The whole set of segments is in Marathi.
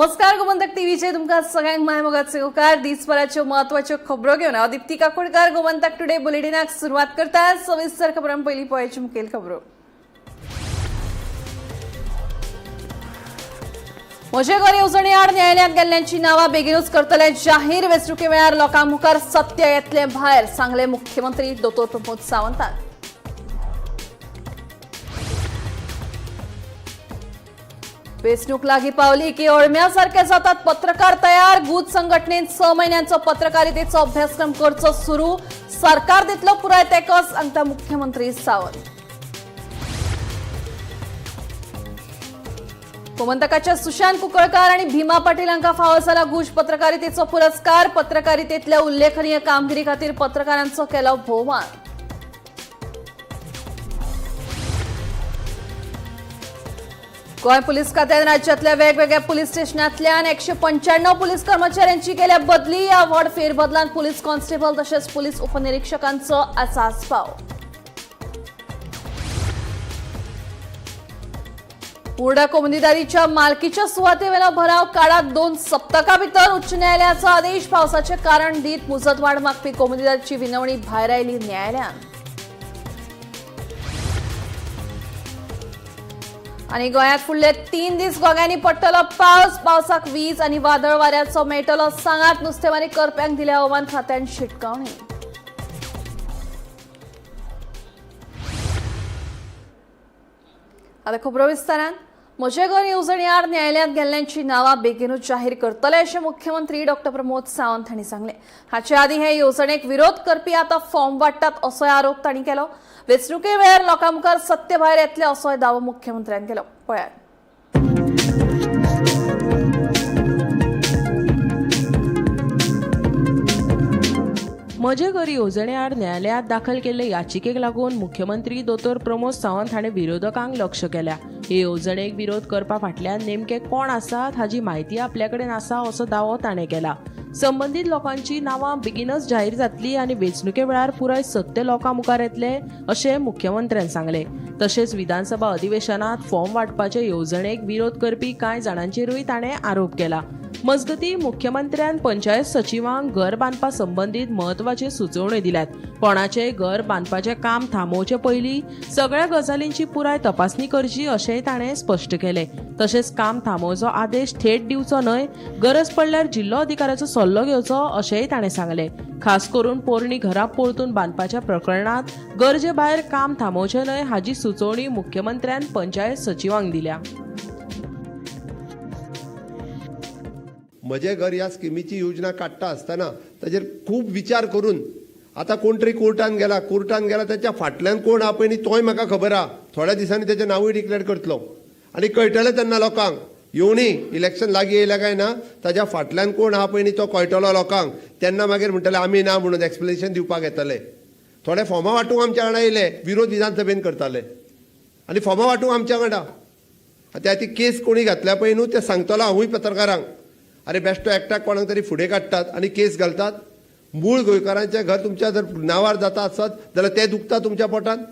नमस्कार गोमंतक टीव्हीचे तुमका सगळ्यांक मायमोगाचे होकार दिसभराच्यो महत्वाच्यो खबरो घेऊन हांव दीप्ती काकोडकर गोमंतक टुडे बुलेटिनाक सुरवात करता। सविस्तर खबरां पयलीं पळोवची मुखेल खबरो। म्हजे घर येवजणे आड न्यायालयात गेल्ल्यांची नावां बेगीनूच करतले जाहीर। वेंचणुके वेळार लोकां मुखार सत्य येतलें भायर सांगले मुख्यमंत्री दोतोर प्रमोद सावंतान। वेंचणूक लागीं पावली की अळम्यासारखे जातात पत्रकार तयार। गुज संघटनेन 6 म्हयन्यांचो पत्रकारितेचो अभ्यासक्रम करचो सुरू। सरकार दितलो पुराय तेंको सांगता मुख्यमंत्री सावंत। गोमंतकाच्या सुशांत कुंकळकार आणि भीमा पाटील हांकां फावो जाला गुज पत्रकारितेचो पुरस्कार। पत्रकारितेंतल्या उल्लेखनीय कामगिरी खातीर पत्रकारांचो केलो भोवमान। गोय पुलीस खात्यान राज्यातल्या वेगवेगळ्या पुलीस स्टेशनांतल्यान 195 पुलीस कर्मचाऱ्यांची केल्या बदली। या व्हड फेरबदलांत पुलीस कॉन्स्टेबल तशेंच पुलीस उपनिरीक्षकांचो आसा आस्पाव। उर्डा कोमुनिदारीच्या मालकीच्या सुवातेवेलो भराव काळात 2 सप्तकां भितर उच्च न्यायालयाचो आदेश। पावसाचे कारण दीत मुजतवाड मागपी कोमुनिदारीची विनवणी भायर आयली न्यायालयान। आणि गोंयांत फुडले 3 दीस गोग्यांनी पडटलो पावस। पावसाक वीज आणि वादळ वाऱ्याचो मेळटलो सांगात। नुस्तेमारी करप्यांक दिल्या हवामान खात्यान शिटकावणी। आता खबरो विस्तारान। म्हजे घर येवजणे आड न्यायालयात गेल्ल्यांची नावां बेगीनूच जाहीर करतले अशें मुख्यमंत्री डॉ प्रमोद सावंत हांणी सांगलें। हाचे आदीं हे येवजणेक विरोध करपी आतां फॉर्म वाडटात असोय आरोप तांणी केलो। वेंचणुके वेळार लोकां मुखार सत्य भायर येतलें असोय दावो मुख्यमंत्र्यान केलो। पळयात। म्हजे घर येवजणे आड न्यायालयात दाखल केल्ले याचिकेक लागून मुख्यमंत्री दोतोर प्रमोद सावंत हाणें विरोधकांक लक्ष केल्या। हे येवजणेक विरोध करपा फाटल्यान नेमके कोण आसात हाची म्हायती आपल्या कडेन आसा असो दावो ताणें केला। संबंधीत लोकांची नावां बेगीनच जाहीर जातली आनी वेंचणुके वेळार पुराय सत्य लोकां मुखार येतले अशें मुख्यमंत्र्यान सांगलें। तशेंच विधानसभा अधिवेशनात फॉर्म वांटपाचे येवजणेक विरोध करपी कांय जाणांचेरूय ताणें आरोप केला। मजगतीं मुख्यमंत्र्यान पंचायत सचिवांक घर बांदपा संबंधीत म्हत्वाचे सुचोवण्यो दिल्यात। कोणाचेय घर बांदपाचें काम थांबोवचे पयलीं सगळ्या गजालींची पुराय तपासणी करची अशेंय ताणें स्पश्ट केलें। तशेंच काम थांबोवचो आदेश थेट दिवचो न्हय, गरज पडल्यार जिल्लो अधिकाऱ्याचो सल्लो घेवचो अशेंय ताणें सांगलें। खास करून पोरणी घरां परतून बांदपाच्या प्रकरणात गरजे भायर काम थांबोवचें न्हय हाची सुचोवणी मुख्यमंत्र्यान पंचायत सचिवांक दिल्या। म्हजे घर ह्या स्किमीची योजना काडटा आसतना ताजेर खूब विचार करून आतां कोण तरी कोर्टान गेला त्याच्या फाटल्यान कोण आहा पळय तोय म्हाका खबर आहा। थोड्या दिसांनी तेजें नांवूय डिक्लेअर करतलो आनी कळटलें तेन्ना लोकांक येवनी इलेक्शन लागीं येयलें काय ना ताज्या फाटल्यान कोण आहा पळय तो कळटलो लोकांक। तेन्ना मागीर म्हणटले आमी ना म्हणून एक्सप्लेनेशन दिवपाक येतले। थोडे फॉर्मां वांटूंक आमच्या वांगडा येयले, विरोध विधानसभेन करताले आनी फॉर्मां वांटूंक आमच्या वांगडा आतां ती केस कोणी घातल्या पळय न्हू ते सांगतलो हांवूय पत्रकारांक। अरे बेश्टो एकट्याक कोणाक तरी फुडें काडटात आनी केस घालतात। मूळ गोंयकारांचें घर तुमच्या जर नांवार जाता आसत जाल्यार तें दुखता तुमच्या पोटान।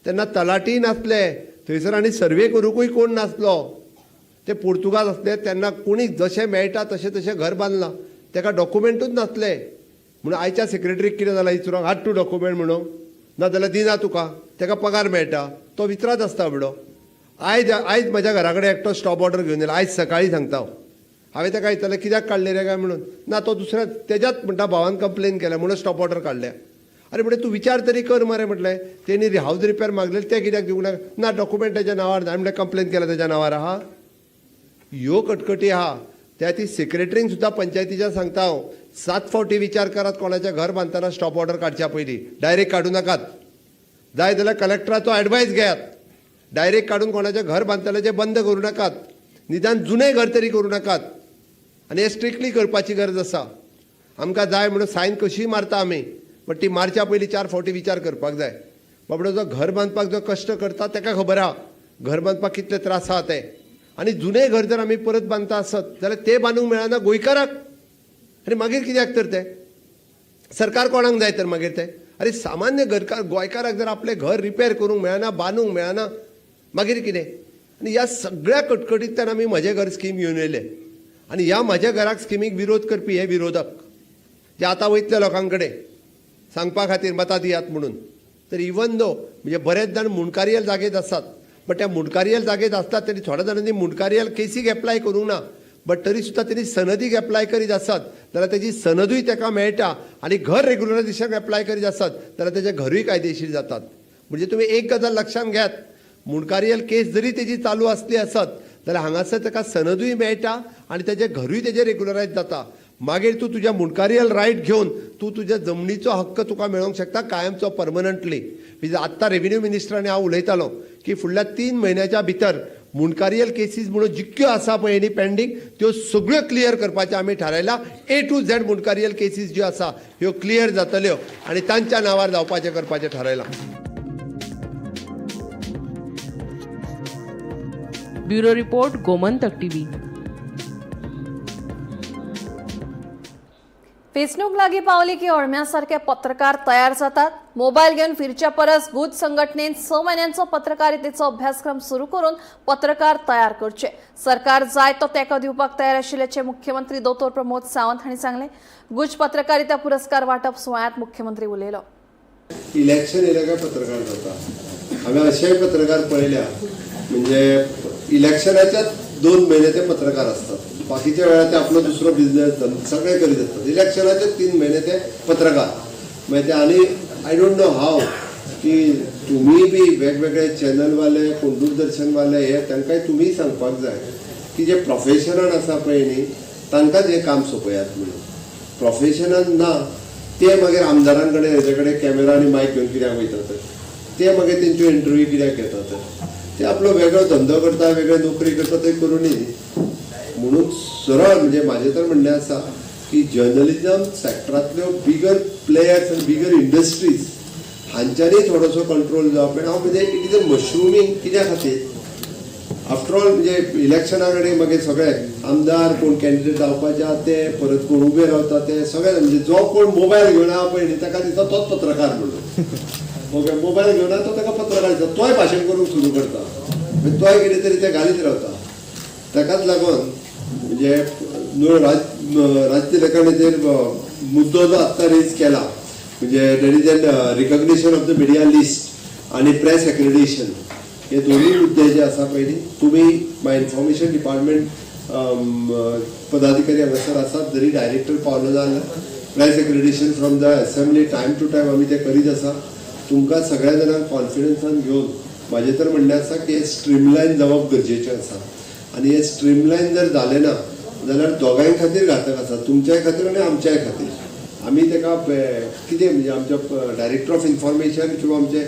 तेन्ना तलाटी नासले थंयसर आनी सर्वे करूंकूय कोण नासलो। ते पुर्तुगाज आसले तेन्ना कोणी जशें मेळटा तशें घर बांदलां, ताका डॉक्युमेंटूच नासले म्हणून आयच्या सेक्रेटरीक कितें जालां विचारूंक हाड टू डॉक्युमेंट म्हणून ना जाल्यार दिना तुका, ताका पगार मेळटा तो विचारत आसता बाबडो। आयज म्हज्या घरा कडेन एकटो स्टॉप ऑर्डर घेवन येयला, आयज सकाळीं सांगता हांवें ताका विचारलें कित्याक काडले रे काय म्हणून, ना तो दुसऱ्या तेज्याच म्हणटा भावान कंप्लेन केल्या म्हणून स्टॉप ऑर्डर काडल्या। अरे म्हणजे तूं विचार तरी कर मरे म्हटलें। तेणी हावज रिपेर मागलें ते कित्याक दिवंक ना डॉक्युमेंट तेज्या नांवार ना म्हणजे कंप्लेन केल्या तेज्या नांवार आहा। ह्यो कटकटी आहा त्या ती सेक्रेटरींक सुद्दां पंचायतीच्या सांगता हांव 7 फावटी विचार करात कोणाचें घर बांदतना स्टॉप ऑर्डर काडच्या पयलीं। डायरेक्ट काडूं नाकात, जाय जाल्यार कलेक्टराचो एडवायस घेयात। डायरेक्ट काडून कोणाचें घर बांदतलें बंद करूं नाकात, निदान जुनें घर तरी करूं नाकात आनी हे स्ट्रिक्टली करपाची गरज आसा। आमकां जाय म्हणून सायन कशी मारता आमी, पण ती मारच्या पयलीं 4 फावटी विचार करपाक जाय। बाबडो जो घर बांदपाक जो कश्ट करता ताका खबर आहा घर बांदपाक कितले त्रास आहा ते। आनी जुनें घर जर आमी परत बांदता आसत जाल्यार तें बांदूंक मेळना गोंयकाराक। आनी मागीर कित्याक तर ते सरकार कोणाक जाय तर मागीर ते अरे सामान्य गोंयकाराक जर आपलें घर रिपेर करूंक मेळना, बांदूंक मेळना मागीर कितें। आनी ह्या सगळ्या कटकटींतल्यान आमी म्हजें घर स्कीम घेवन येयले आणि ह्या माझ्या घराक स्किमीक विरोध करपी हे विरोधक जे आतां वयतले लोकां कडेन सांगपा खातीर मतां दियात म्हणून, तर इवन दो म्हणजे बरेच जाण मुणकारियल जागेत आसात, बट त्या मुणकारियल जागेत आसतात तरी थोड्या जाणांनी मुणकारियल केसीक एप्लाय करूंक ना, बट तरी सुद्दां तेणी सनदीक एप्लाय करीत आसात जाल्यार तेजी सनदूय ताका मेळटा आनी घर रेग्युलरायझेशनाक एप्लाय करीत आसात जाल्यार तेजे घरूय कायदेशीर जातात. म्हणजे तुमी एक गजाल लक्षांत घेयात, मुणकारियल केस जरी तेजी चालू आसली आसत जाल्यार हांगासर ताका सनदूय मेळटा आनी तेजें घरूय तेजें रेग्युलरायज जाता. मागीर तूं तुज्या मुणकारियल रायट घेवन तूं तुज्या जमनीचो हक्क तुका मेळोवंक शकता कायमचो परमनंटली. आत्तां रेव्हेन्यू मिनिस्टरांनी हांव उलयतालो की फुडल्या 3 म्हयन्याच्या भितर मुणकारियल केसीस म्हणून जितक्यो आसा पळय न्ही पेंडींग त्यो सगळ्यो क्लियर करपाचें आमी थारायला. A to Z मुणकारियल केसीस ज्यो आसा ह्यो क्लियर जातल्यो आनी तांच्या नांवार जावपाचें करपाचें थारायलां. Bureau report, Gomantak TV. वेंचणूक लागीं पावली की अळम्यासारखे पत्रकार तयार जातात. मोबायल घेवन फिरच्या परस गुज संघटनेन 6 म्हयन्यांचो पत्रकारितेचो अभ्यासक्रम सुरू करून पत्रकार तयार करचे. सरकार जाय तो तेंको दिवपाक तयार आशिल्ल्याचे मुख्यमंत्री दोतोर प्रमोद सावंत हांणी सांगले. गुज पत्रकारिता पुरस्कार वांटप सुवाळ्यांत मुख्यमंत्री उलयलो. इलेक्शन येयलें काय पत्रकार जाता. हांवें अशेय पत्रकार पळयल्या म्हणजे इलेक्शनाच्या 2 म्हयने ते पत्रकार असतात, बाकीच्या वेळार ते आपलो दुसरो बिझनेस सगळे करीत असतात. इलेक्शनाचे 3 म्हयने ते पत्रकार म्हणजे ते. आनी आय डोंट नो हाव की तुम्ही बी वेगवेगळे चॅनलवाले कोण दूरदर्शनवाले हे तांकांय तुमी सांगपाक जाय की जे प्रोफेशनान आसा पळय न्ही तांकांच हें काम सोपयात म्हणून. प्रोफेशनान ना ते मागीर आमदारां कडेन हेजे कडेन कॅमेरा आनी मायक घेवन कित्याक वयतात, ते मागीर तेंच्यो इंटरव्यू कित्याक घेतात, ते आपलो वेगळो धंदो करता वेगळी नोकरी करता ते करूनी म्हणून सरळ म्हणजे माझे तर म्हणणें आसा की जर्नलिझम सेक्टरांतल्यो बिगर प्लेयर्स आनी बिगर इंडस्ट्रीज हांच्यांनी थोडोसो कंट्रोल जावप. हांव म्हणजे इट इज अ मशरूमींग कित्या खातीर आफ्टर ऑल म्हणजे इलेक्शना कडेन मागीर सगळे आमदार कोण कॅन्डिडेट जावपाचे आहा ते परत कोण उबे रावता ते सगळे म्हणजे जो कोण मोबायल घेवन आहा पळय न्ही ताका दिसता तोच पत्रकार म्हणून. ओके, मोबायल घेवन आहा तो ताका पत्रकार दिसता, तोय भाशण करूंक सुरू करता, तोय कितें तरी ते घालीत रावता. ताकाच लागून म्हणजे राज्यतिलकाणेचेर मुद्दो जो आत्तां रेज केला म्हणजे there is an recognition of the media list आणि प्रेस एक्रेडिशन हे दोन्ही मुद्दे जे आसा पळय न्ही तुमी माय इन्फॉर्मेशन डिपार्टमेंट पदाधिकारी हांगासर आसात जरी डायरेक्टर पावलो जाल्यार press accreditation from the assembly time to time आमी ते करीत आसा. तुमकां सगळ्या जाणांक कॉन्फिडन्सान घेवन म्हाजें तर म्हणणें आसा की हे स्ट्रीमलायन जावप गरजेचें आसा आनी हे स्ट्रीमलायन जर जालें ना जाल्यार दोगांय खातीर घातक आसा, तुमच्याय खातीर आनी आमच्याय खातीर. आमी ताका कितें म्हणजे आमच्या डायरेक्टर ऑफ इन्फॉर्मेशन किंवा आमचे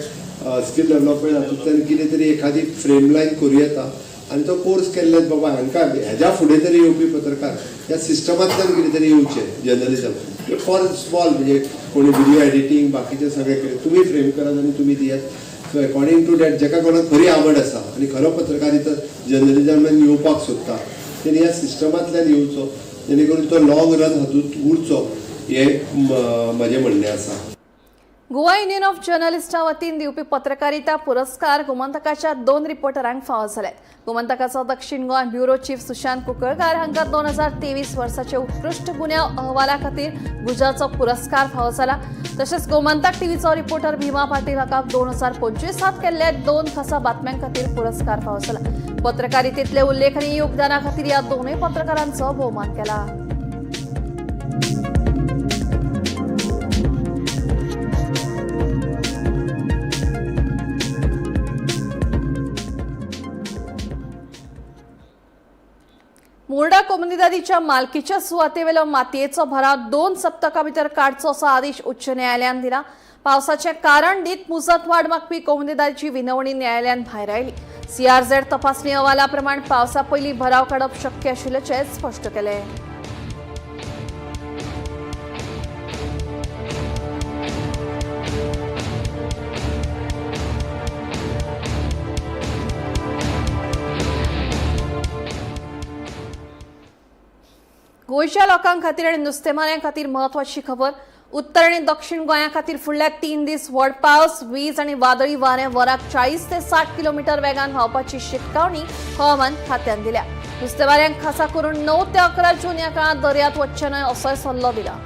स्कील डेव्हलपमेंट हातूंतल्यान कितें तरी एखादी फ्रेम लायन करूं येता आनी तो कोर्स केल्ले बाबा हांकां हेज्या फुडें तरी येवपी पत्रकार ह्या सिस्टमांतल्यान कितें तरी येवचें जर्नलिझम फॉर स्मॉल म्हणजे कोणी व्हिडिओ एडिटींग बाकीचे सगळे कितें तुमी फ्रेम करात आनी तुमी दियात. सो अकॉर्डिंग टू डॅट जेका कोणाक खरी आवड आसा आनी खरो पत्रकारिता जर्नलिझमान येवपाक सोदता तेणी ह्या सिस्टमांतल्यान येवचो जेणे करून तो लॉंग रन हातूंत उरचो हें म्हजें म्हणणें आसा. गोवा युनियन ऑफ जर्नलिस्टा वतीन दिवपी पत्रकारिता पुरस्कार गोमंतकाच्या 2 रिपोर्टरांक फावो जाल्यात. गोमंतकाचो दक्षिण गोंय ब्युरो चीफ सुशांत कुंकळकार हांकां 2023 वर्साचे उत्कृश्ट गुन्यांव अहवाला खातीर गुजाचो पुरस्कार फावो जाला. तशेंच गोमंतक टीव्हीचो रिपोर्टर भीमा पाटील हाका 2025 केल्ल्या 2 खासा बातम्यां खातीर पुरस्कार फावो जाला. पत्रकारितेंतले उल्लेखनीय योगदाना खातीर ह्या दोनूय पत्रकारांचो भोवमान केला. मुर्डा कोमुनिदादीच्या मालकीच्या सुवातेवेलो मातयेचो भराव 2 सप्तकां भितर काडचो असो आदेश उच्च न्यायालयान दिला. पावसाचें कारण दीत मुजत वाड मागपी कोमुनिदादीची विनवणी न्यायालयान भायर आयली. CRZ तपासणी अहवाला प्रमाण पावसा पयलीं भराव काडप शक्य आशिल्ल्याचे स्पश्ट केलें. गोंयच्या लोकांक खातीर आनी नुस्तेमाऱ्यां खातीर म्हत्वाची खबर. उत्तर आनी दक्षिण गोंया खातीर फुडल्या 3 दीस व्हड पावस, वीज आनी वादळी वारें वराक 40 ते 60 किलोमीटर वेगान व्हांवपाची शिटकावणी हवामान खात्यान दिल्या. नुस्तेमाऱ्यांक खासा करून 9 ते 11 जून या काळात दर्यांत वच्चे न्हय असोय सल्लो दिला.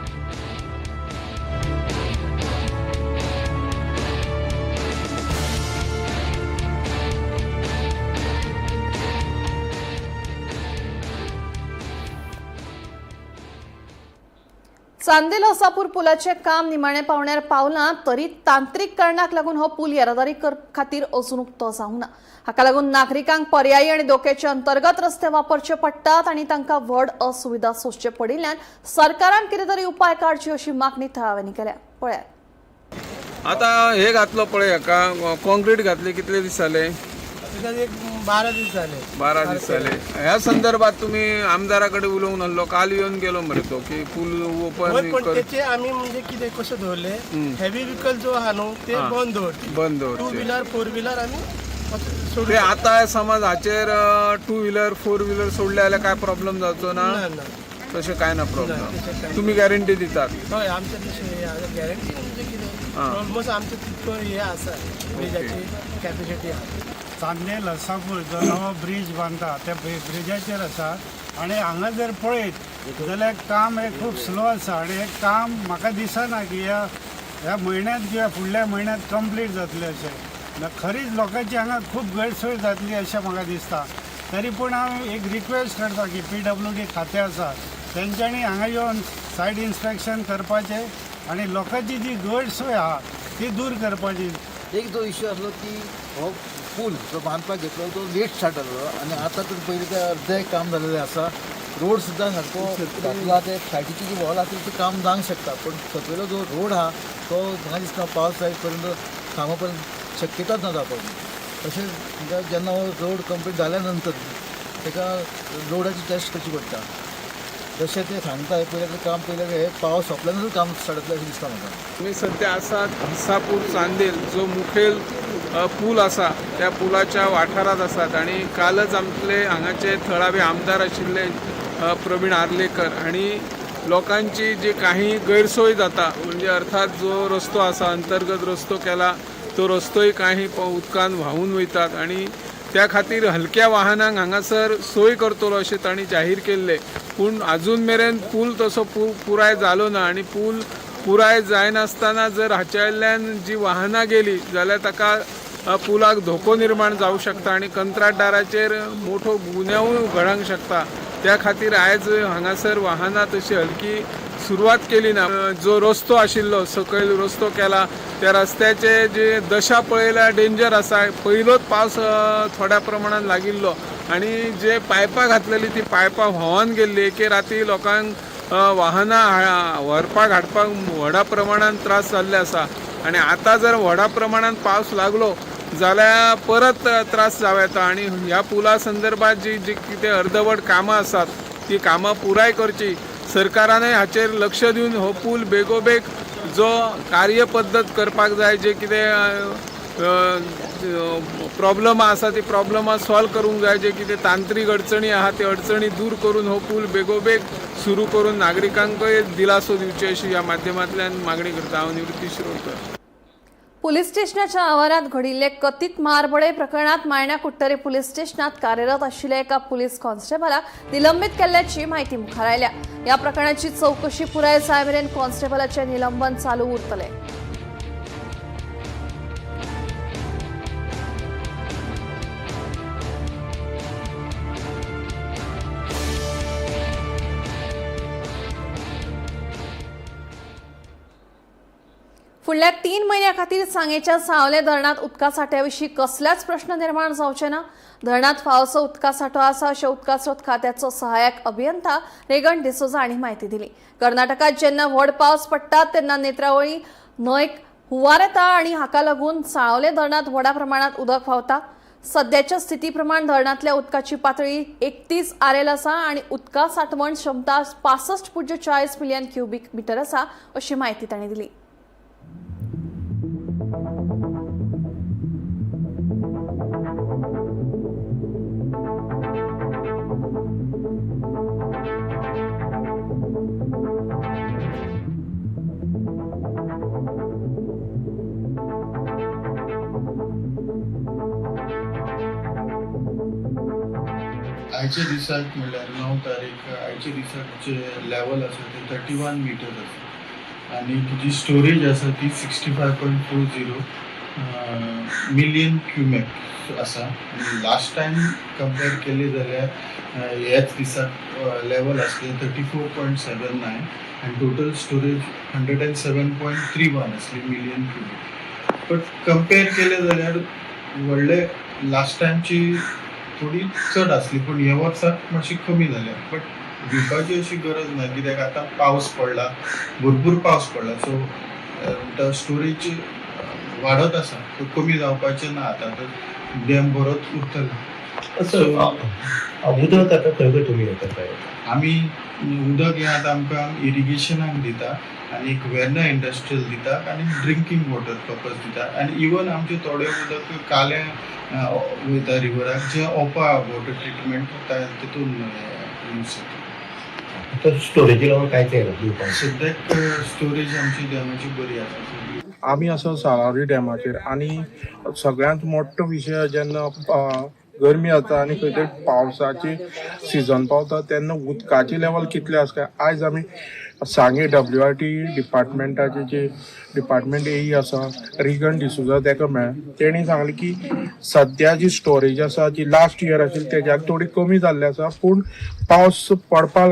चांदेल असापूर पुलाचे काम निमाणे पावण्यार पावलां तरी तांत्रीक कारणाक लागून हो पूल येरादारी खातीर अजून उक्तो जावंक ना. हाका लागून नागरिकांक पर्यायी आनी धोक्याचे अंतर्गत रस्ते वापरचे पडटात आनी तांकां व्हड असुविधा सोंसचे पडिल्ल्यान सरकारान कितें तरी उपाय काडची अशी मागणी थळाव्यांनी केल्या. पळयात. आता हे घातलो पळय हाका कॉन्क्रीट घातले कितले दीस जाले? एक 12 दीस झाले. 12 दीस जाले. ह्या संदर्भात तुम्ही आमदाराकडे उलोवंक नासलो? काल येऊन गेलो मरे तो की पूल ओपन पण त्याचे आम्ही म्हणजे किती कसे दवरले हेवी व्हेकल जो आहा न्हू ते बंद दवरचे. 2 व्हीलर 4 व्हीलर आम्ही सोडून ते आता समज हाचेर 2 व्हीलर 4 व्हीलर सोडले जाल्यार काय प्रॉब्लेम जावचो ना? तशें काय ना प्रॉब्लेम. तुम्ही गॅरंटी दितात? हय आमचे तशें गॅरंटी म्हणजे कितें ऑलमोस्ट आमचे तितको हे आसा ब्रिजाची कॅपॅसिटी आहा. चांदेल असापूर जो नवो ब्रिज बांदता त्या ब्रिजाचेर आसा आनी हांगा जर पळयत जाल्यार काम हे खूब स्लो आसा आनी हे काम म्हाका दिसना की ह्या म्हयन्यांत किंवा फुडल्या म्हयन्यांत कंप्लीट जातलें अशें. खरीच लोकांची हांगा खूब गैरसोय जातली अशें म्हाका दिसता. तरी पूण हांव एक रिक्वेस्ट करता की PWD खातें आसा तेंच्यांनी हांगा येवन सायड इन्स्पेक्शन करपाचें आनी लोकांची जी गैरसोय आहा ती दूर करपाची. एक जो इश्यू आसलो की हो पूल जो बांदपाक घेतलो तो लेट स्टार्ट जालो आनी आतां तर पयलीं ते अर्धे काम जालेलें आसा. रोड सुद्दां सारको घातला ते सायडीची जी वॉल आसा ती काम जावंक शकता पूण सकयलो जो रोड आहा तो म्हाका दिसता पावस जाय पर्यंत कामा पर्यंत शक्यताच ना जावपाची. तशेंच जेन्ना हो रोड कंप्लीट जाल्या नंतर ताका रोडाची टेस्ट करची पडटा. जशें ते सांगता पयलें काम पयलें हे पावस सोंपल्या नंतर काम स्टार्ट जातलें अशें दिसता म्हाका. तुम्ही सध्या आसात इसापूर चांदेल जो मुखेल पूल आसा त्या पुलाच्या वाठारात आसात आणि कालच आमचे हांगाचे थळावे आमदार आशिल्ले प्रवीण आर्लेकर आणि लोकांची जी काही गैरसोय जाता म्हणजे अर्थात जो रस्तो आसा अंतर्गत रस्तो केला तो रस्तोय काही उदकान व्हांवून वयतात आणि त्या खातीर हलक्या वाहनांक हांगासर सोय करतलो अशें तांणी जाहीर केल्लें. पूण अजून मेरेन पूल तसो पुराय जालो ना आणि पूल पुराय जायनासतना जर हाच्यातल्यान जी वाहनां गेली जाल्यार ताका पुलाक धोको निर्माण जावं शकता आणि कंत्राटदाराचेर मोठो गुन्यांवूय घडोवंक शकता. त्या खातीर आयज हांगासर वाहनां तशी हलकी सुरवात केली ना. जो रस्तो आशिल्लो सकयल रस्तो केला त्या रस्त्याचे जे दशा पळयल्यार डेंजर आसा. पयलोच पावस थोड्या प्रमाणात लागिल्लो आणि जे पायपां घातलेली ती पायपां व्हांवून गेल्ली. एके राती लोकांक वाहनां व्हरपाक हाडपाक व्हडा प्रमाणात त्रास जाल्ले आसा आणि आता जर व्हडा प्रमाणात पावस लागलो जाल्यार परत त्रास जावं येता आणि ह्या पुला संदर्भात जी कितें अर्दवट कामां आसात ती कामां पुराय करची. सरकारानय हाचेर लक्ष दिवन हो पूल बेगोबेग जो कार्यपद्दत करपाक जाय जे कितें प्रॉब्लमां आसा ती प्रॉब्लमां सॉल्व करूंक जाय. जे कितें तांत्रीक अडचणी आहा ते अडचणी दूर करून हो पूल बेगोबेग सुरू करून नागरिकांकय दिलासो दिवचे अशी ह्या माध्यमांतल्यान मागणी करता हांव निवृत्ती शिरोडकर. पुलीस स्टेशनाच्या आवारात घडिल्ले कथीत मारबडे प्रकरणात मायण्या कुट्टरे पुलीस स्टेशनात कार्यरत आशिल्ल्या एका पुलीस कॉन्स्टेबलाक निलंबित केल्ल्याची माहिती मुखार आयल्या. या प्रकरणाची चौकशी पुराय जायमेरेन कॉन्स्टेबलाचे निलंबन चालू उरतले. फुडल्या 3 महिन्या खातीर सांगेच्या सावले धरणात उदका साठ्याविशीं कसल्याच प्रश्न निर्माण जावचे ना. धरणात फावसो उदका साठो आसा अशें उदका स्रोत खात्याचो सहाय्यक अभियंता रेगन डिसोजा हांणी माहिती दिली. कर्नाटकात जेन्ना व्हड पावस पडटा तेन्ना नेत्रावळी न्हंयक हुंवार येता आनी हाका लागून साळावले धरणात व्हडा प्रमाणात उदक व्हांवता. सद्याच्या स्थिती प्रमाण धरणांतल्या उदकाची पातळी 31 आरएल आसा आनी उदका साठवण क्षमता 65.40 मिलियन क्युबिक मिटर आसा अशी माहिती तांणी दिली. आयच्या दिसाक म्हणल्यार 9 तारीख आयच्या दिसाक जे लेवल आसा ते 31 मिटर आसा आनी तुजी स्टोरेज आसा ती 65.40 मिलियन क्यूमेक आसा. लास्ट टायम कंपेर केली जाल्यार ह्याच दिसाक लेवल आसले 34.79 आनी टोटल स्टोरेज 107.31 आसली मिलियन क्यूमेक. बट कंपेर केले जाल्यार व्हडले लास्ट टायमची थोडी चड आसली पूण ह्या वर्साक मातशी कमी जाल्या. बट भिवपाची अशी गरज ना कित्याक आतां पावस पडला, भरपूर पावस पडला, सो स्टोरेज वाडत आसा, तो कमी जावपाचें ना. आतां तर डॅम बरोच उरतलो. उदक आतां खंय खंय तुमी हे करताय? आमी उदक हें आतां आमकां इरिगेशनाक दिता आनी वेर्ना इंडस्ट्रियल दिता आनी ड्रिंकींग वॉटर पर्पज दिता आनी इवन आमचे थोडें उदक काले वयता रिवराक जे ओपा वॉटर ट्रिटमेंट तितून यूज जाता. स्टोरेजी लागून कांयच येना सद्याक स्टोरेज आमची डॅमाची बरी आसा. आमी आसा साळावली डॅमाचेर आनी सगळ्यांत मोठो विशय जेन्ना गरमी जाता आनी खंय तरी पावसाची सिजन पावता तेन्ना उदकाची लेवल कितले आसता. आयज आमी सांगे WRT डिपार्टमेंटाचे जे डिपार्टमेंट AE आसा रिगन डिसुजा तेका मेळ्ळें. तेणी सांगलें की सद्या जी स्टोरेज आसा जी लास्ट इयर आशिल्ली तेज्याक थोडी कमी जाल्ली आसा, पूण पावस पडपा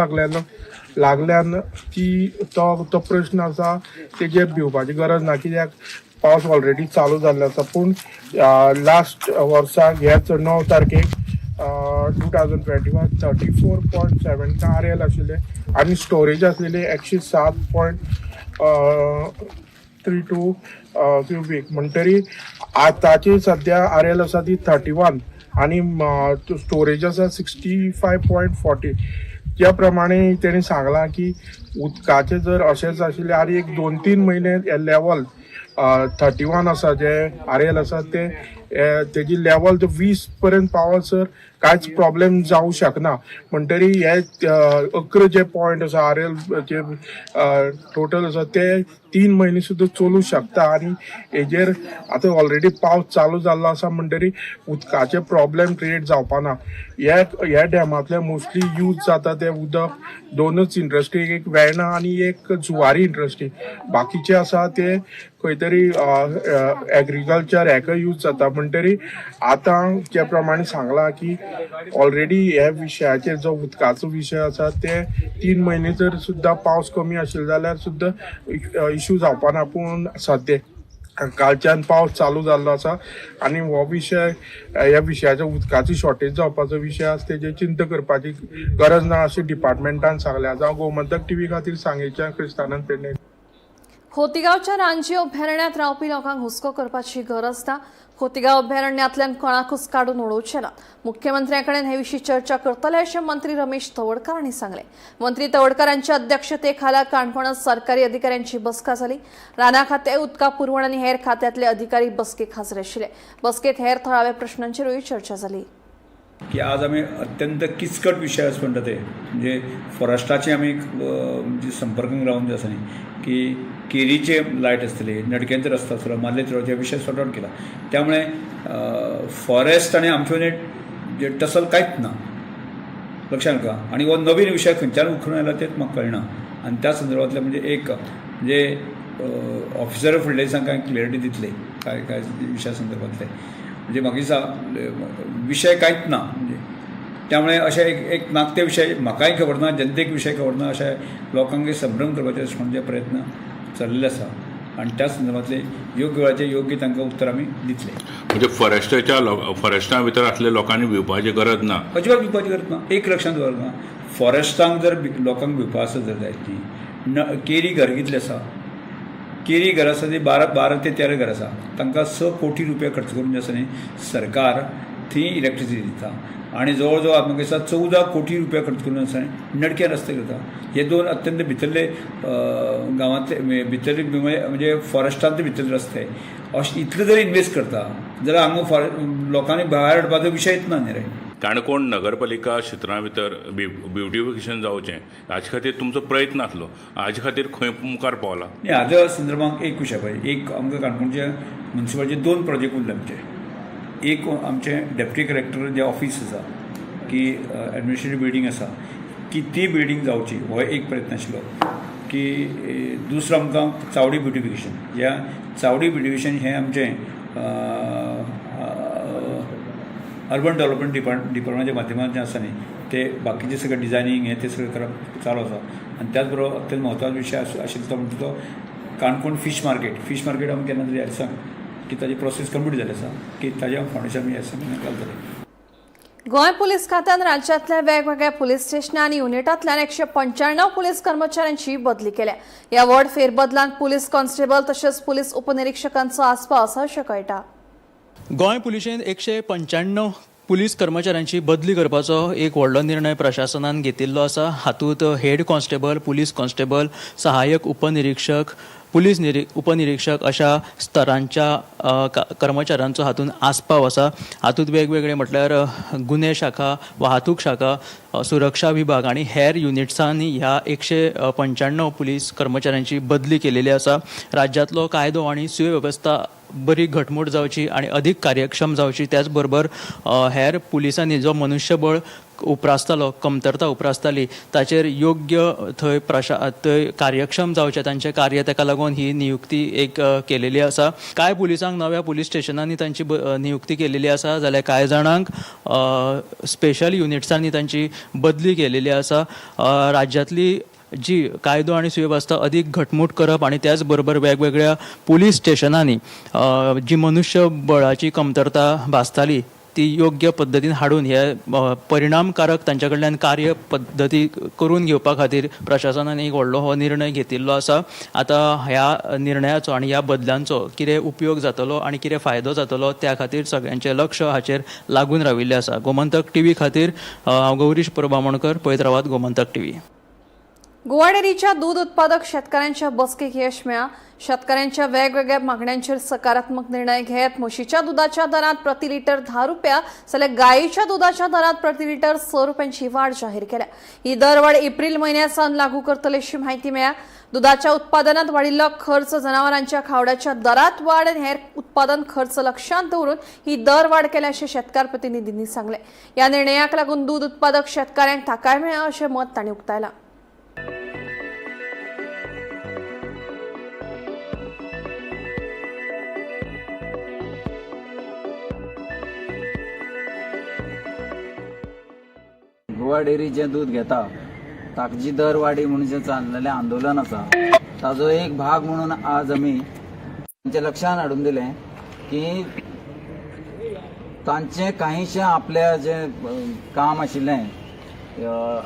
लागल्यान की तो प्रश्न आसा तेजेर भिवपाची गरज ना, कित्याक पावस ऑलरेडी चालू जाल्लो आसा. पूण लास्ट वर्साक ह्याच 9 तारखेक 2021 34.7 RL आशिल्ले आनी स्टोरेज आसलेली 107.32 क्युबिक. म्हणटरी आतांची सद्या RL आसा ती 31 आनी स्टोरेज आसा 65.40. ज्या प्रमाणे तेणी सांगलां की उदकाचे जर अशेंच आशिल्ले आनी एक 2-3 म्हयने लेवल 31 आसा जे RL आसा ते तेजी लेवल 20 पर्यंत पावसर कांयच प्रॉब्लेम जावं शकना. म्हणटरी हे 11 जे पॉयंट आसा RL जे टोटल आसा ते 3 म्हयने सुद्दां चलूं शकता आनी हेजेर आतां ऑलरेडी पावस चालू जाल्लो आसा म्हणटरी उदकाचे प्रॉब्लेम क्रिएट जावपा ना. ह्या डॅमांतले मोस्टली यूज जाता ते उदक 2च इंडस्ट्री, एक वेर्ना आनी एक जुवारी इंडस्ट्री. बाकीचे आसा ते खंय तरी एग्रीकल्चर हेका यूज जाता. म्हणटरी आतां जे प्रमाणे सांगलां की ऑलरेडी ह्या विशयाचेर जो उदकाचो विशय आसा ते 3 म्हयने जर सुद्दां पावस कमी आशिल्लो जाल्यार सुद्दां इश्यू जावपा ना. पूण सद्या कालच्यान पावस चालू जाल्लो आसा आनी हो विशय ह्या विशयाचो उदकाची शॉर्टेज जावपाचो विशय आसा तेजेर चिंता करपाची गरज ना अशें डिपार्टमेंटान सांगल्या. जावं गोमंतक TV खातीर सांगेच्या क्रिस्तानंद पेडणे. खोतीगांवच्या रानजी अभयारण्यात रावपी लोकांक हुस्को करपाची गरज ना. खोतीगांव अभयारण्यातल्यान कोणाकूच काडून उडोवचे ना. मुख्यमंत्र्यां कडेन हे विशीं चर्चा करतले अशें मंत्री रमेश तवडकर हांणी सांगलें. मंत्री तवडकरांच्या अध्यक्षतेखाला काणकोणांत सरकारी अधिकाऱ्यांची बसका जाली. राना खातें, उदका पुरवण आनी हेर खात्यांतले अधिकारी बसकेक हाजीर आशिल्ले. बसकेत हेर थळाव्या प्रश्नांचेरूय चर्चा जाली. की आज आम्ही अत्यंत किचकट विषय असं म्हणतात ते म्हणजे फॉरेस्टाचे आम्ही म्हणजे संपर्कांक रावून जे आसा न्ही की केरीचे लायट आसतले, नडक्यांचे रस्तो आसतलो, मारले त्या विशय सॉर्ट आउट केला. त्यामुळे फॉरेस्ट आणि आमचे जे टसल कांयच ना लक्षात का. आणि हो नवीन विशय खंयच्यान उखलून आयला तेच म्हाका कळना. आणि त्या संदर्भातले म्हणजे एक म्हणजे ऑफिसर फुडल्या दिसांक कांय क्लियरिटी दितले काय काय विशया संदर्भातले म्हणजे म्हाका दिसता विशय कांयच ना. म्हणजे त्यामुळे अशे एक नाकते विशय म्हाकाय खबर ना, जनतेक विशय खबर ना, अशे लोकांक संभ्रम करपाचे म्हणजे प्रयत्न चाललेले आसा. आणि त्या संदर्भातले योग्य वेळाचेर योग्य तांकां उत्तर आमी दितले. म्हणजे फॉरेस्टा भितर आसले लोकांनी भिवपाची गरज ना, अजिबात भिवपाची गरज ना. एक लक्षांत दवरना, फॉरेस्टांक जर लोकांक भिवपा आसत जर जायत न्ही, केरी घर कितले आसा, केरी घर आसा ती 12 ते 13 घर आसा, तांकां 6 कोटी रुपया खर्च करून जे आसा न्ही सरकार थंय इलेक्ट्रिसिटी दिता. आणि जवळ जवळ म्हाका दिसता 14 कोटी रुपया खर्च करून आसा नडके रस्ते करता. हे 2 अत्यंत भितरले गांवांतले भितरले म्हणजे फॉरेस्टांतले भितरले रस्ते. अशें इतले जर इन्वेस्ट करता जाल्यार हांगा लोकांनी भायर हाडपाचो विशयच ना न्ही रे. काणकोण नगरपालिका क्षेत्रा भितर ब्युटिफिकेशन जावचें हाचे खातीर तुमचो प्रयत्न आसलो, हाचे खातीर खंय मुखार पावला? हाज्या संदर्भांत एक विशय पळय, एक आमकां काणकोणचे म्युनिसिपालिटीचे 2 प्रोजेक्ट उरले आमचे. एक आमचे डेप्युटी कलेक्टर जे ऑफिस आसा की एडमिनिस्ट्रेटिव्ह बिल्डींग आसा की ती बिल्डींग जावची हो एक प्रयत्न आशिल्लो की दुसरो आमकां चावडी ब्युटिफिकेशन ह्या चावडी ब्युटिफिकेशन हें आमचें अर्बन डेव्हलपमेंट डिपार्टमेंटच्या माध्यमांतल्यान जें आसा न्ही ते बाकीचे सगळें डिझायनींग हें ते सगळें करप चालू आसा आनी त्याच बरोबर अत्यंत म्हत्वाचो विशय आशिल्लो तो म्हणजे तो काणकोण फीश मार्केट आमी केन्ना तरी ह्या दिसाक की ताजी प्रोसेस कंप्लीट जाली आसा की ताजें फावंडेशन आमी ह्या दिसाक घालतले. गोंय पुलीस खात्यान राज्यातल्या वेगवेगळ्या पुलीस स्टेशनां आनी युनिटांतल्यान 195 पुलीस कर्मचाऱ्यांची बदली केल्या. या व्हड फेरबदलांत पुलीस कॉन्स्टेबल तशेंच पुलीस उपनिरीक्षकांचो आस्पाव आसा अशें कळटा. गोंय पुलिशेन 195 पुलीस कर्मचाऱ्यांची बदली करपाचो एक व्हडलो निर्णय प्रशासनान घेतिल्लो आसा. हातूंत हेड कॉन्स्टेबल, पुलीस कॉन्स्टेबल, सहाय्यक उपनिरीक्षक, पुलीस उपनिरीक्षक अशा स्तरांच्या कर्मचाऱ्यांचो हातूंत आस्पाव आसा. हातूंत वेगवेगळे म्हटल्यार गुन्हे शाखा, वाहतूक शाखा, सुरक्षा विभाग आनी हेर युनिट्सांनी ह्या 195 पुलीस कर्मचाऱ्यांची बदली केलेली आसा. राज्यांतलो कायदो आनी सुवेवस्था बरी घटमूट जावची आनी अधीक कार्यक्षम जावची, त्याच बरोबर हेर पुलिसांनी जो मनुष्यबळ उपरासतालो, कमतरता उपरासताली, ताचेर योग्य थंय कार्यक्षम जावचें तांचें कार्य, ताका लागून ही नियुक्ती एक केलेली आसा. कांय पुलिसांक नव्या पुलीस स्टेशनांनी तांची नियुक्ती केलेली आसा, जाल्यार कांय जाणांक स्पेशल युनिट्सांनी तांची बदली केलेली आसा. राज्यांतली जी कायदो आनी सुवेवस्था अदीक घटमूट करप आनी त्याच बरोबर वेगवेगळ्या पुलीस स्टेशनांनी जी मनुष्यबळाची कमतरता भासताली ती योग्य पद्दतीन हाडून हे परिणामकारक तांचे कडल्यान कार्य पद्दती करून घेवपा खातीर प्रशासनान एक व्हडलो हो निर्णय घेतिल्लो आसा. आतां ह्या निर्णयाचो आनी ह्या बदलांचो कितें उपयोग जातलो आनी कितें फायदो जातलो त्या खातीर सगळ्यांचें लक्ष हाचेर लागून राविल्लें आसा. गोमंतक टीव्ही खातीर हांव गौरीश प्रभामणकर, पळयत रावात गोमंतक टीव्ही. गोवा डेअरीच्या दूध उत्पादक शेतकऱ्यांच्या बसकेक यश मेळ्ळां. शेतकऱ्यांच्या वेगवेगळ्या मागण्यांचेर सकारात्मक निर्णय घेत म्हशीच्या दुधाच्या दरांत प्रति लिटर 10 रुपया जाल्यार गायीच्या दुधाच्या दरांत प्रति लिटर 6 रुपयांची वाड जाहीर केल्या. ही दरवाड एप्रील म्हयन्यासावन लागू करतले अशी म्हायती मेळ्ळ्या. दुधाच्या उत्पादनात वाडिल्लो खर्च, जनावरांच्या खावड्याच्या दरात वाड आनी हेर उत्पादन खर्च लक्षांत दवरून ही दर वाड केल्या अशें शेतकार प्रतिनिधींनी सांगलें. ह्या निर्णयाक लागून दूध उत्पादक शेतकऱ्यांक थाकाय मेळ्ळा अशें मत तांणी उक्तायलां. गोवा डेअरी जें दूध घेता ताका जी दरवाडी म्हणून जें चाललेलें आंदोलन आसा ताजो एक भाग म्हणून आज आमी तांच्या लक्षांत हाडून दिलें की तांचें काहीशें आपल्या जें काम आशिल्लें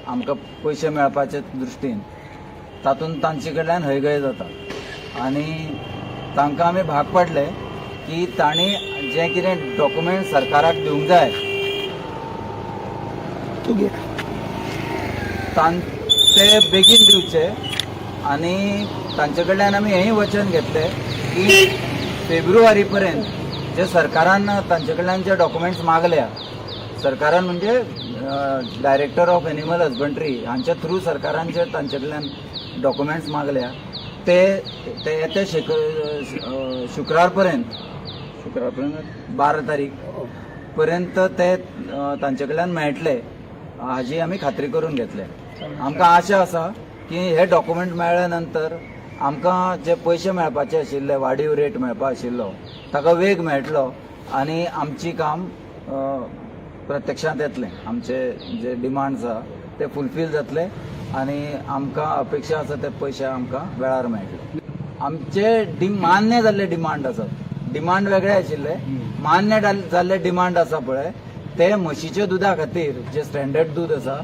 आमकां पयशे मेळपाचे दृश्टीन तातूंत तांचे कडल्यान हयगय जाता आनी तांकां आमी भाग पाडले की तांणी जें कितें डॉक्युमेंट सरकाराक दिवंक जाय ते बेगीन दिवचे आनी तांचे कडल्यान आमी हेंय वचन घेतलें की फेब्रुवारी पर्यंत जे सरकारान तांचे कडल्यान जे डॉक्युमेंट्स मागल्या, सरकारान म्हणजे डायरेक्टर ऑफ एनिमल हजबंड्री हांच्या थ्रू सरकारान जे तांचे कडल्यान डॉक्युमेंट्स मागल्या ते येते शुक्रार पर्यंत 12 तारीख पर्यंत ते तांचे कडल्यान मेळटले हाजी आमी खात्री करून घेतले. आमकां आशा आसा की हे डॉक्युमेंट मेळ्ळ्या नंतर आमकां जे पयशे मेळपाचे आशिल्ले, वाडीव रेट मेळपा आशिल्लो ताका वेग मेळटलो आनी आमची काम प्रत्यक्षांत येतलें. आमचे जे डिमांड्स आसा ते फुलफील जातले आनी आमकां अपेक्षा आसा ते पयशे आमकां वेळार मेळटले. आमचे मान्य जाल्ले डिमांड आसात, डिमांड वेगळे आशिल्ले, मान्य जाल्ले डिमांड आसा पळय ते म्हशीच्या दुधा खातीर जे स्टँडर्ड दूध आसा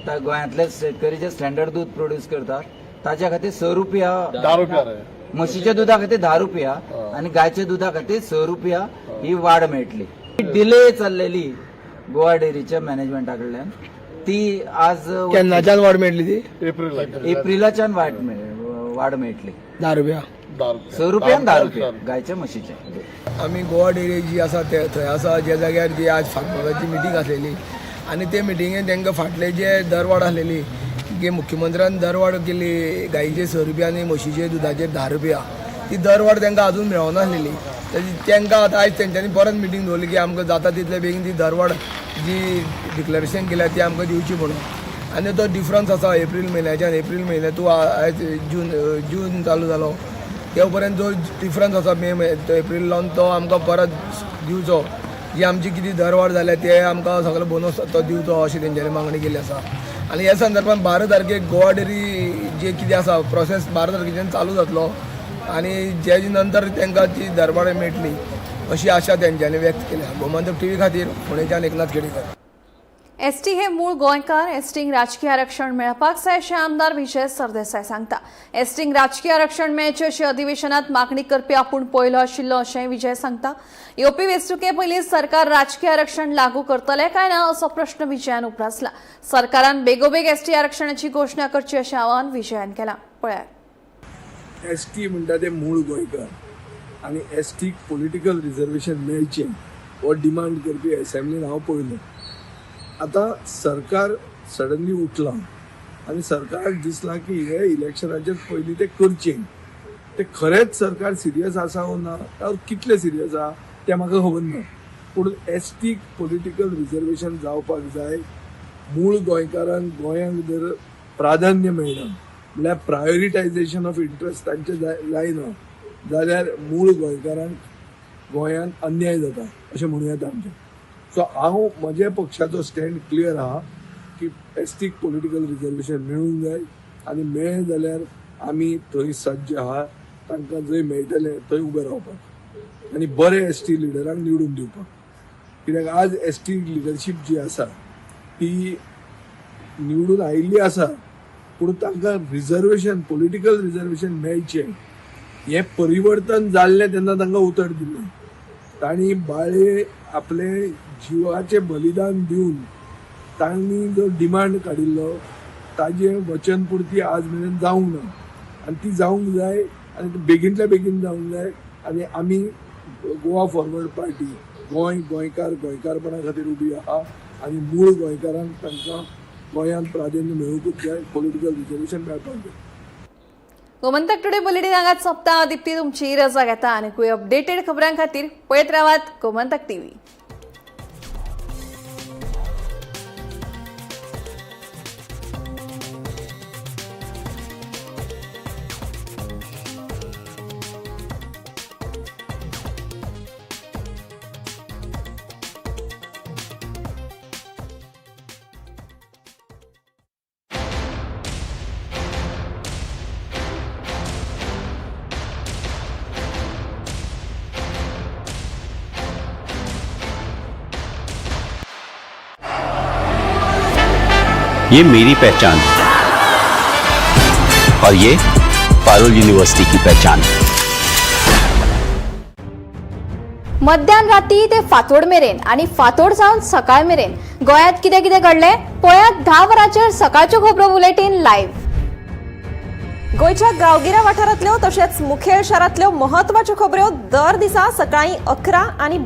त्या गोंयांतले शेतकरी जे स्टँडर्ड दूध प्रोड्यूस करतात ताच्या खातीर 6 रुपया, 10 रुपया म्हशीच्या दुधा खातीर 10 रुपया आनी गायच्या दुधा खातीर 6 रुपया ही वाड मेळटली. डिले चाललेली गोवा डेअरीच्या मॅनेजमेंटा कडल्यान ती आज केन्नाच्यान वाड मेळटली ती? एप्रिलाच्यान वाड मेळटली 10 रुपया, 6 रुपया 10 रुपया गायच्या म्हशीचे. आमी गोवा डेअरी जी आसा थंय आसा ज्या जाग्यार जी आज फार्मराची मिटींग आसलेली आनी ते मिटिंगेन तांकां फाटले जे दरवाड आसलेली की मुख्यमंत्र्यान दरवाड केली गायीचे 6 रुपया आनी म्हशीचे दुधाचेर 10 रुपया, ती दरवाड तांकां अजून मेळोना आसलेली. तांकां आतां आयज तेंच्यांनी परत मिटींग दवरली की आमकां जाता तितले बेगीन ती धरवाड जी डिक्लेरेशन केल्या ती आमकां दिवची म्हणून आनी तो डिफरन्स आसा एप्रील म्हयन्याच्यान एप्रील म्हयन्या तूं आयज जून चालू जालो ते पर्यंत जो डिफरन्स आसा मे एप्रील लावन तो आमकां परत दिवचो जी आमची कितें दरवाड जाल्या ते आमकां सगळो बोनस तो दिवचो अशी तेंच्यांनी मागणी केली आसा आनी ह्या संदर्भात 12 तारखेक गोवा डेरी जे कितें आसा प्रोसेस 12 तारखेच्यान चालू जातलो आनी जेजे नंतर तांकां ती दरवाड मेळटली अशी आशा तेंच्यांनी व्यक्त केल्या. गोमंतक टीव्ही खातीर पुणेच्यान एकनाथ खेडेकर. एसटी हे मूळ गोंयकार. एसटींक राजकीय आरक्षण मेळपाक जाय अशें आमदार विजय सरदेसाय सांगता. एसटींक राजकीय आरक्षण मेळचें अशी अधिवेशनात मागणी करपी आपूण पयलो आशिल्लो अशेंय विजय सांगता. येवपी वेंचणुके पयलीं सरकार राजकीय आरक्षण लागू करतले काय ना असो प्रश्न विजयान उपरासला. सरकारान बेगोबेग एसटी आरक्षणाची घोशणा करची अशें आवाहन विजयान केलां. पळयात. एसटी म्हणटा ते मूळ गोंयकार आनी एसटीक पॉलिटिकल रिजर्वेशन मेळचें हो डिमांड करपी असेंब्लीन हांव पळयलो. आतां सरकार सडनली उठला आनी सरकाराक दिसलां की हे इलेक्शनाचे पयलीं ते करचें. ते खरेंच सरकार सिरियस आसा वो ना और कितले सिरियस आसा तें म्हाका खबर ना. पूण एसटीक पॉलिटिकल रिजर्वेशन जावपाक जाय. मूळ गोंयकारांक गोंयांक जर प्राधान्य मेळना म्हळ्यार प्रायोरिटायजेशन ऑफ इंट्रस्ट तांचे जायना जाल्यार मूळ गोंयकारांक गोंयांत अन्याय जाता अशें म्हणूं येता आमचें. सो हांव म्हज्या पक्षाचो स्टँड क्लियर आहा की एसटीक पॉलिटिकल रिजर्वेशन मेळूंक जाय आनी मेळ्ळें जाल्यार आमी थंय सज्ज आहा तांकां जंय मेळटलें थंय उबें रावपाक आनी बरे एसटी लिडरांक निवडून दिवपाक. कित्याक आज एसटी लिडरशीप जी आसा ती निवडून आयिल्ली आसा पूण तांकां रिजर्वेशन पॉलिटिकल रिजर्वेशन मेळचें हें परिवर्तन जाल्लें तेन्ना तांकां उतर दिल्लें. तांणी बाळे आपले जिवाचें बलिदान दिवन तांणी जो डिमांड काडिल्लो ताजें वचनपुर्ती आज मेरेन जावंक ना आनी ती जावंक जाय आनी ती बेगींतल्या बेगीन जावंक जाय. आनी आमी गोवा फॉरवर्ड पार्टी गोंयकार गोंयकारपणा खातीर उबी आहा आनी मूळ गोंयकारांक तांकां गोंयांत प्राधान्य मेळोवंकूच जाय. पॉलिटिकल रिजर्वेशन मेळपाक जाय. गोमंतक टुडे बुलेटिन हांगाच सोंपता. दिप्ती तुमची रजा घेता आनी अपडेटेड खबरां खातीर पळयत रावात गोमंतक टीव्ही. ये मेरी पहचान और ये पारुल यूनिवर्सिटी की पहचान. मध्यान राती ते फातोड मेरेन आणि फातोड सावन सकाळ मेरेन गोंयांत कितें कितें घडलें पळयात 10 वरांचेर सकाळच्यो खबरो बुलेटिन लायव्ह. गोंयच्या गांवगिऱ्या वाठारांतल्यो तशेंच मुखेल शारांतल्यो महत्वाच्यो खबरो दर दिसा सकाळीं 11 आनी